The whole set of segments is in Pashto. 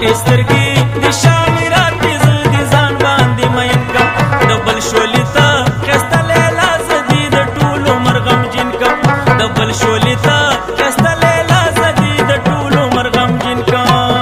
غټې سترګې د شامي راتې زه د ځان باندې مین کم د بل شولې ته ښایسته لیلا زه دې د ټول عمر غمجن کم د بل شولې ته ښایسته لیلا زه دې د ټول عمر غمجن کم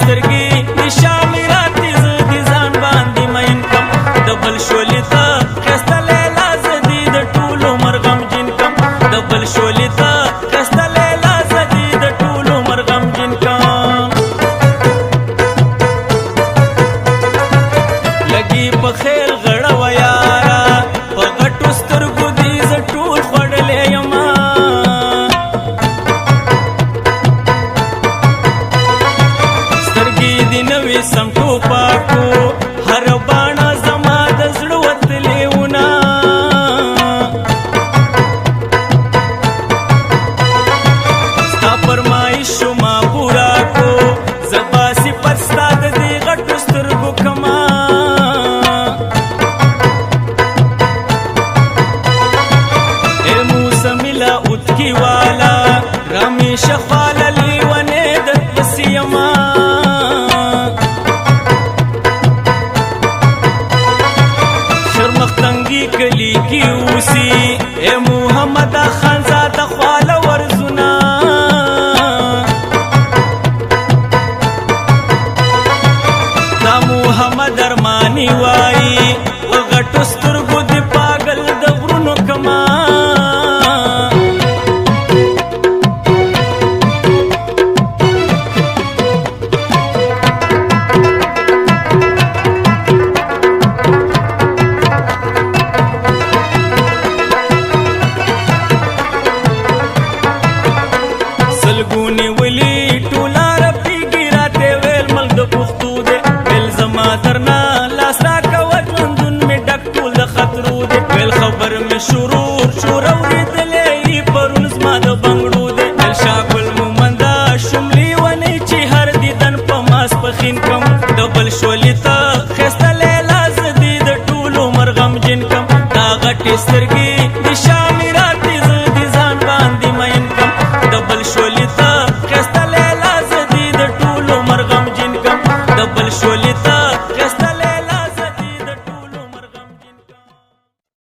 سترګې د شامي راتې زه د ځان باندې مین کم د بل شولې ته ښایسته لیلا زه دې د ټول عمر غمجن کم د بل شولې ته ښایسته لیلا زه دې د ټول عمر غمجن کم لګي په خیل غړوه یاره په غټو سترګو دې زه ټول خوړلی یمه سم ټوپاکو هر باڼه زما د زړه وتلې وونه ستا فرمایش ما پورا کو زه باسي پر ستا د دې غټو سترګو کما اے موسمي لا اوتکي والا رامیشه خواله لیونې د پسې یما کلی کی اوسی اے محمد خان زاده خواله ورزونا دا محمد ارمانی وائی غټو سترګو د پاگل د غرونو کما سلګونی ولی ټولا رپیږي راته ویل مل د پښتو دې ویل زما درنا لاسا کوه ژوندون مې ډک ټول د خطرو دې ویل خبر مې شور اورېدلی پرون زما د بنګړو دې ویل شاګل مومنده شملې ونې چې هر دیدن په ماسپښین کم د بل شولې ته ښایسته لیلا زه دې د ټول عمر غمجن کم دا غټې سترګې د